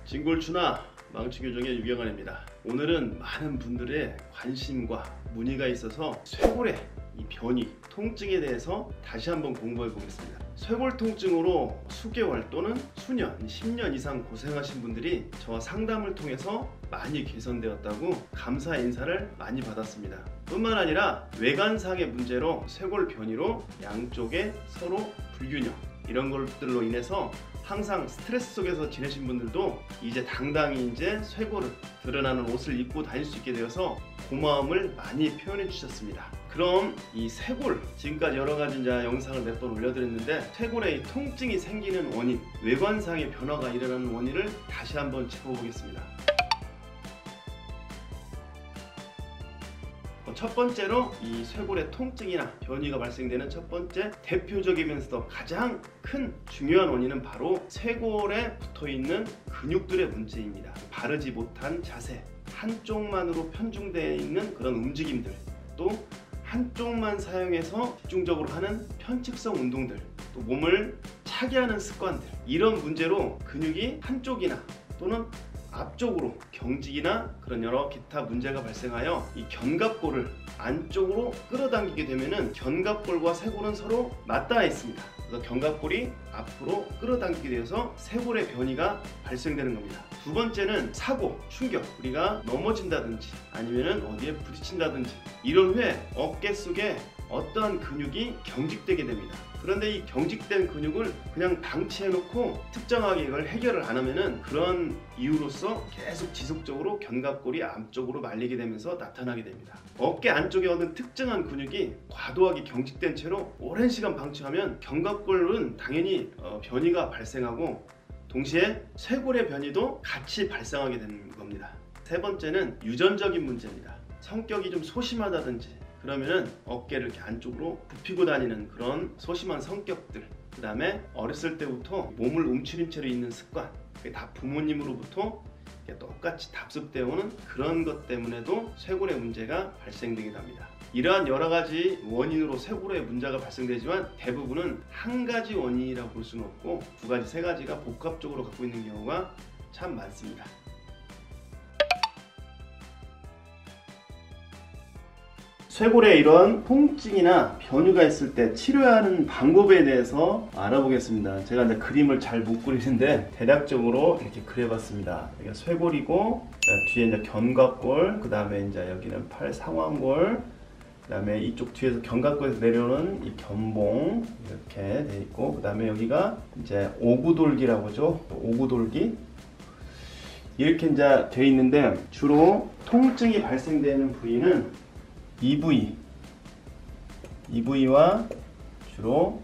진골추나 망치교정의 유경환입니다. 오늘은 많은 분들의 관심과 문의가 있어서 쇄골의 이 변이, 통증에 대해서 다시 한번 공부해 보겠습니다. 쇄골 통증으로 수개월 또는 수년, 10년 이상 고생하신 분들이 저와 상담을 통해서 많이 개선되었다고 감사 인사를 많이 받았습니다. 뿐만 아니라 외관상의 문제로 쇄골 변이로 양쪽에 서로 불균형, 이런 것들로 인해서 항상 스트레스 속에서 지내신 분들도 이제 당당히 쇄골을 드러나는 옷을 입고 다닐 수 있게 되어서 고마움을 많이 표현해 주셨습니다. 그럼 이 쇄골, 지금까지 여러 가지 영상을 몇 번 올려드렸는데 쇄골에 통증이 생기는 원인, 외관상의 변화가 일어나는 원인을 다시 한번 짚어보겠습니다. 첫 번째로 이 쇄골의 통증이나 변이가 발생되는 첫 번째 대표적이면서도 가장 큰 중요한 원인은 바로 쇄골에 붙어있는 근육들의 문제입니다. 바르지 못한 자세, 한쪽만으로 편중되어 있는 그런 움직임들, 또 한쪽만 사용해서 집중적으로 하는 편측성 운동들, 또 몸을 차게 하는 습관들, 이런 문제로 근육이 한쪽이나 또는 앞쪽으로 경직이나 그런 여러 기타 문제가 발생하여 이 견갑골을 안쪽으로 끌어당기게 되면은 견갑골과 쇄골은 서로 맞닿아 있습니다. 그래서 견갑골이 앞으로 끌어당기게 되어서 쇄골의 변이가 발생되는 겁니다. 두 번째는 사고, 충격, 우리가 넘어진다든지 아니면은 어디에 부딪힌다든지 이런 후에 어깨 속에 어떠한 근육이 경직되게 됩니다. 그런데 이 경직된 근육을 그냥 방치해 놓고 특정하게 이걸 해결을 안 하면은 그런 이유로서 계속 지속적으로 견갑골이 안쪽으로 말리게 되면서 나타나게 됩니다. 어깨 안쪽에 어떤 특정한 근육이 과도하게 경직된 채로 오랜 시간 방치하면 견갑골은 당연히 변이가 발생하고 동시에 쇄골의 변이도 같이 발생하게 되는 겁니다. 세 번째는 유전적인 문제입니다. 성격이 좀 소심하다든지 그러면은 어깨를 이렇게 안쪽으로 굽히고 다니는 그런 소심한 성격들, 그 다음에 어렸을 때부터 몸을 움츠린 채로 있는 습관, 그게 다 부모님으로부터 똑같이 답습되어 오는 그런 것 때문에도 쇄골의 문제가 발생되기도 합니다. 이러한 여러 가지 원인으로 쇄골의 문제가 발생되지만 대부분은 한 가지 원인이라고 볼 수는 없고 두 가지, 세 가지가 복합적으로 갖고 있는 경우가 참 많습니다. 쇄골에 이런 통증이나 변이가 있을 때 치료해야 하는 방법에 대해서 알아보겠습니다. 제가 이제 그림을 잘 못 그리는데 대략적으로 이렇게 그려봤습니다. 여기가 쇄골이고 뒤에 이제 견갑골, 그 다음에 이제 여기는 팔 상완골, 그 다음에 이쪽 뒤에서 견갑골에서 내려오는 이 견봉 이렇게 돼 있고, 그 다음에 여기가 이제 오구돌기라고 하죠. 오구돌기 이렇게 이제 돼 있는데 주로 통증이 발생되는 부위는 이 부위와 주로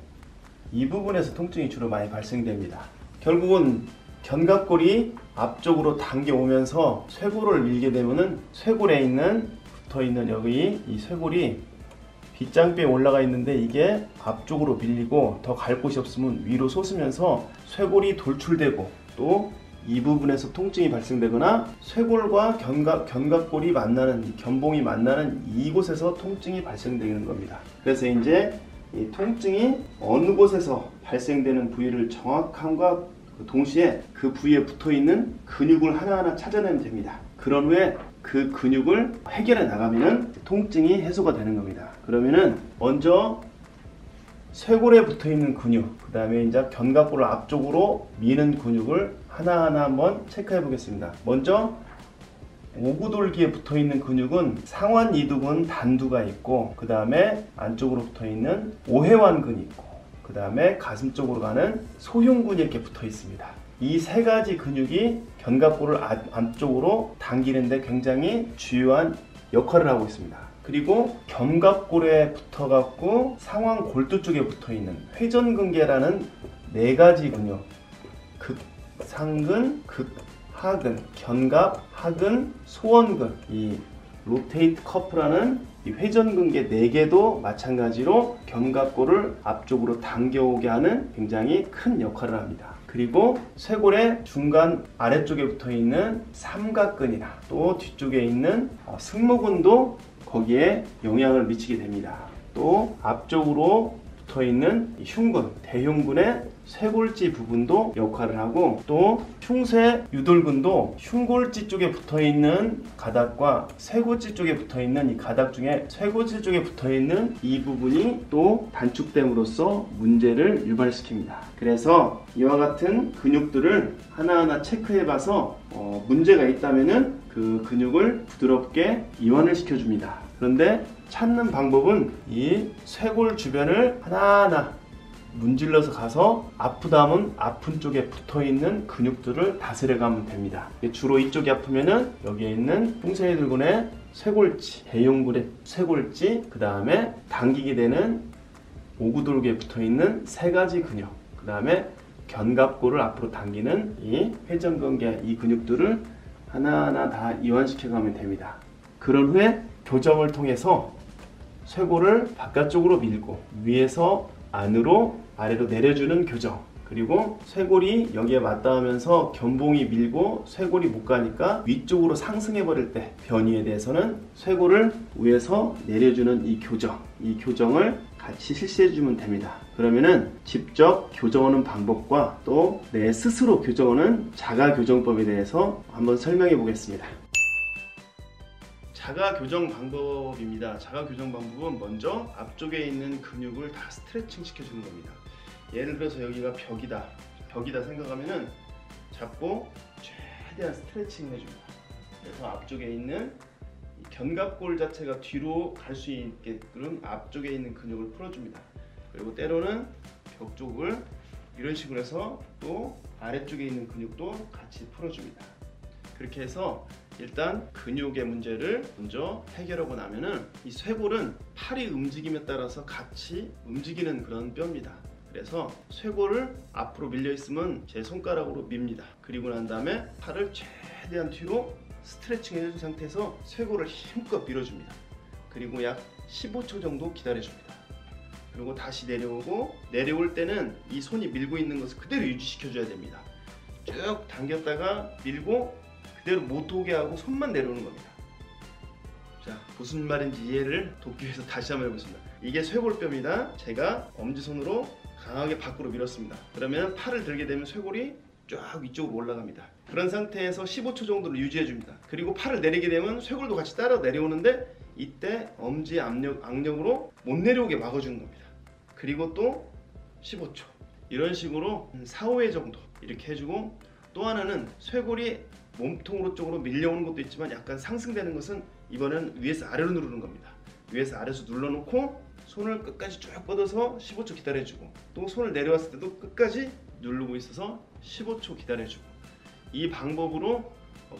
이 부분에서 통증이 주로 많이 발생됩니다. 결국은 견갑골이 앞쪽으로 당겨오면서 쇄골을 밀게 되면은 쇄골에 있는 붙어있는 여기 이 쇄골이 빗장뼈에 올라가 있는데 이게 앞쪽으로 밀리고 더 갈 곳이 없으면 위로 솟으면서 쇄골이 돌출되고 또 이 부분에서 통증이 발생되거나 쇄골과 견갑골이 만나는 이 견봉이 만나는 이곳에서 통증이 발생되는 겁니다. 그래서 이제 이 통증이 어느 곳에서 발생되는 부위를 정확함과 동시에 그 부위에 붙어있는 근육을 하나하나 찾아내면 됩니다. 그런 후에 그 근육을 해결해 나가면 통증이 해소가 되는 겁니다. 그러면은 먼저 쇄골에 붙어있는 근육, 그 다음에 이제 견갑골을 앞쪽으로 미는 근육을 하나하나 한번 체크해 보겠습니다. 먼저 오구돌기에 붙어있는 근육은 상완 이두근 단두가 있고, 그 다음에 안쪽으로 붙어있는 오해완근이 있고, 그 다음에 가슴 쪽으로 가는 소흉근이 이렇게 붙어 있습니다. 이 세 가지 근육이 견갑골을 안쪽으로 당기는데 굉장히 중요한 역할을 하고 있습니다. 그리고 견갑골에 붙어갖고 상완 골두 쪽에 붙어있는 회전근개라는 네 가지 근육, 극상근, 극하근, 견갑, 하근, 소원근, 이 로테이트 커프라는 이 회전근개 4개도 마찬가지로 견갑골을 앞쪽으로 당겨오게 하는 굉장히 큰 역할을 합니다. 그리고 쇄골의 중간 아래쪽에 붙어있는 삼각근이나 또 뒤쪽에 있는 승모근도 거기에 영향을 미치게 됩니다. 또 앞쪽으로 붙어있는 흉근, 대흉근의 쇄골지 부분도 역할을 하고, 또 흉쇄 유돌근도 흉골지 쪽에 붙어있는 가닥과 쇄골지 쪽에 붙어있는 이 가닥 중에 쇄골지 쪽에 붙어있는 이 부분이 또 단축됨으로써 문제를 유발시킵니다. 그래서 이와 같은 근육들을 하나하나 체크해봐서 문제가 있다면은 그 근육을 부드럽게 이완을 시켜줍니다. 그런데 찾는 방법은 이 쇄골 주변을 하나하나 문질러서 가서 아프다면 아픈 쪽에 붙어있는 근육들을 다스려 가면 됩니다. 주로 이쪽이 아프면은 여기에 있는 흉쇄유돌근의 쇄골지, 대흉근의 쇄골지, 그 다음에 당기게 되는 오구돌기에 붙어있는 세 가지 근육, 그 다음에 견갑골을 앞으로 당기는 이 회전근개, 이 근육들을 하나하나 다 이완시켜 가면 됩니다. 그런 후에 교정을 통해서 쇄골을 바깥쪽으로 밀고 위에서 안으로 아래로 내려주는 교정, 그리고 쇄골이 여기에 맞닿으면서 견봉이 밀고 쇄골이 못 가니까 위쪽으로 상승해 버릴 때 변이에 대해서는 쇄골을 위에서 내려주는 이 교정을 같이 실시해 주면 됩니다. 그러면은 직접 교정하는 방법과 또 내 스스로 교정하는 자가 교정법에 대해서 한번 설명해 보겠습니다. 자가 교정 방법입니다. 자가 교정 방법은 먼저 앞쪽에 있는 근육을 다 스트레칭 시켜주는 겁니다. 예를 들어서 여기가 벽이다 생각하면은 잡고 최대한 스트레칭 해줍니다. 그래서 앞쪽에 있는 이 견갑골 자체가 뒤로 갈 수 있게끔 앞쪽에 있는 근육을 풀어줍니다. 그리고 때로는 벽 쪽을 이런 식으로 해서 또 아래쪽에 있는 근육도 같이 풀어줍니다. 그렇게 해서 일단 근육의 문제를 먼저 해결하고 나면은 이 쇄골은 팔이 움직임에 따라서 같이 움직이는 그런 뼈입니다. 그래서 쇄골을 앞으로 밀려 있으면 제 손가락으로 밉니다. 그리고 난 다음에 팔을 최대한 뒤로 스트레칭 해준 상태에서 쇄골을 힘껏 밀어줍니다. 그리고 약 15초 정도 기다려줍니다. 그리고 다시 내려오고, 내려올 때는 이 손이 밀고 있는 것을 그대로 유지시켜줘야 됩니다. 쭉 당겼다가 밀고 그대로 못 오게 하고 손만 내려오는 겁니다. 자, 무슨 말인지 이해를 돕기 위해서 다시 한번 해보겠습니다. 이게 쇄골뼈입니다. 제가 엄지손으로 강하게 밖으로 밀었습니다. 그러면 팔을 들게 되면 쇄골이 쫙 위쪽으로 올라갑니다. 그런 상태에서 15초 정도를 유지해줍니다. 그리고 팔을 내리게 되면 쇄골도 같이 따라 내려오는데 이때 엄지 악력으로 못 내려오게 막아주는 겁니다. 그리고 또 15초, 이런 식으로 4, 5회 정도 이렇게 해주고, 또 하나는 쇄골이 몸통으로 쪽으로 밀려오는 것도 있지만 약간 상승되는 것은 이번엔 위에서 아래로 누르는 겁니다. 위에서 아래로 눌러놓고 손을 끝까지 쭉 뻗어서 15초 기다려주고, 또 손을 내려왔을 때도 끝까지 누르고 있어서 15초 기다려주고, 이 방법으로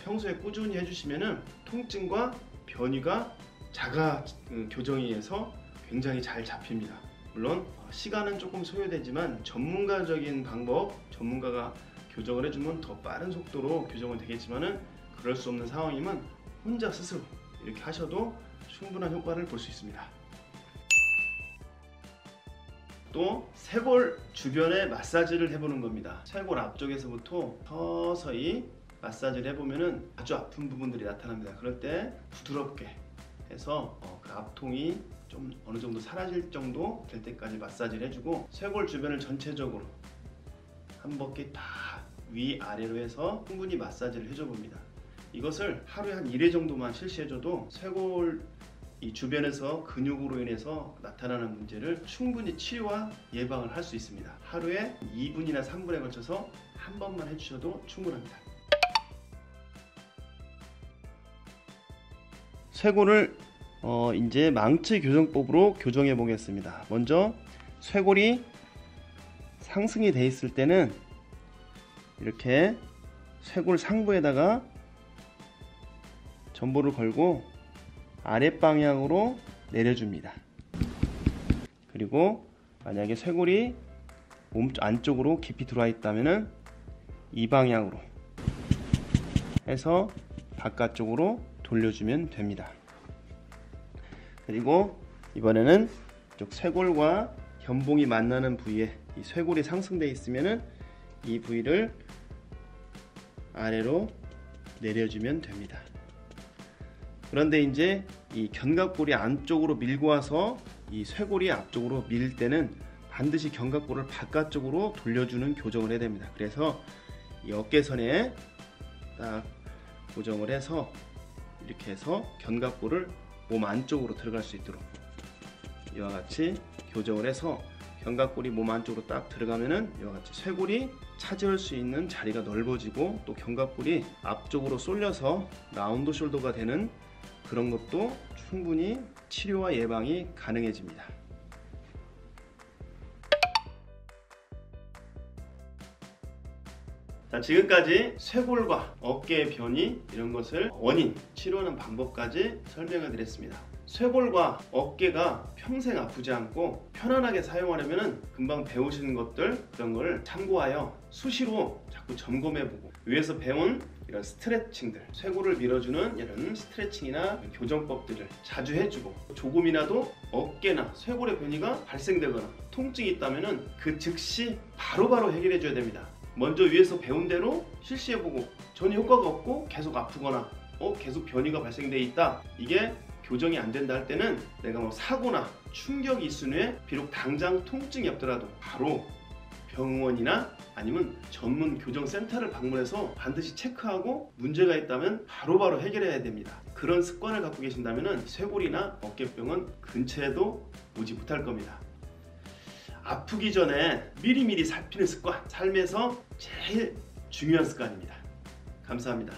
평소에 꾸준히 해주시면은 통증과 변이가 자가 교정에 의해서 굉장히 잘 잡힙니다. 물론 시간은 조금 소요되지만 전문가적인 방법, 전문가가 교정을 해주면 더 빠른 속도로 교정은 되겠지만은 그럴 수 없는 상황이면 혼자 스스로 이렇게 하셔도 충분한 효과를 볼 수 있습니다. 또 쇄골 주변에 마사지를 해보는 겁니다. 쇄골 앞쪽에서부터 서서히 마사지를 해보면은 아주 아픈 부분들이 나타납니다. 그럴 때 부드럽게 해서 그 압통이 좀 어느 정도 사라질 정도 될 때까지 마사지를 해주고, 쇄골 주변을 전체적으로 한 바퀴 다 위아래로 해서 충분히 마사지를 해줘 봅니다. 이것을 하루에 한 1회 정도만 실시해줘도 쇄골 이 주변에서 근육으로 인해서 나타나는 문제를 충분히 치료와 예방을 할 수 있습니다. 하루에 2분이나 3분에 걸쳐서 한 번만 해주셔도 충분합니다. 쇄골을 이제 망치 교정법으로 교정해 보겠습니다. 먼저 쇄골이 상승이 돼 있을 때는 이렇게 쇄골 상부에다가 전보를 걸고 아랫방향으로 내려줍니다. 그리고 만약에 쇄골이 몸 안쪽으로 깊이 들어와 있다면 이 방향으로 해서 바깥쪽으로 돌려주면 됩니다. 그리고 이번에는 이쪽 쇄골과 견봉이 만나는 부위에 이 쇄골이 상승되어 있으면 이 부위를 아래로 내려주면 됩니다. 그런데 이제 이 견갑골이 안쪽으로 밀고 와서 이 쇄골이 앞쪽으로 밀 때는 반드시 견갑골을 바깥쪽으로 돌려주는 교정을 해야 됩니다. 그래서 이 어깨선에 딱 고정을 해서 이렇게 해서 견갑골을 몸 안쪽으로 들어갈 수 있도록 이와 같이 교정을 해서 견갑골이 몸 안쪽으로 딱 들어가면은 이와 같이 쇄골이 차지할 수 있는 자리가 넓어지고 또 견갑골이 앞쪽으로 쏠려서 라운드 숄더가 되는 그런 것도 충분히 치료와 예방이 가능해집니다. 자, 지금까지 쇄골과 어깨의 변이 이런 것을 원인, 치료하는 방법까지 설명을 드렸습니다. 쇄골과 어깨가 평생 아프지 않고 편안하게 사용하려면 금방 배우시는 것들 그런 걸 참고하여 수시로 자꾸 점검해보고 위에서 배운 이런 스트레칭들, 쇄골을 밀어주는 이런 스트레칭이나 교정법들을 자주 해주고 조금이라도 어깨나 쇄골의 변이가 발생되거나 통증이 있다면 그 즉시 바로바로 해결해줘야 됩니다. 먼저 위에서 배운 대로 실시해보고 전혀 효과가 없고 계속 아프거나 계속 변이가 발생돼 있다, 이게 교정이 안 된다 할 때는 내가 뭐 사고나 충격이 있은 후에 비록 당장 통증이 없더라도 바로 병원이나 아니면 전문 교정센터를 방문해서 반드시 체크하고 문제가 있다면 바로바로 해결해야 됩니다. 그런 습관을 갖고 계신다면 쇄골이나 어깨병은 근처에도 오지 못할 겁니다. 아프기 전에 미리미리 살피는 습관, 삶에서 제일 중요한 습관입니다. 감사합니다.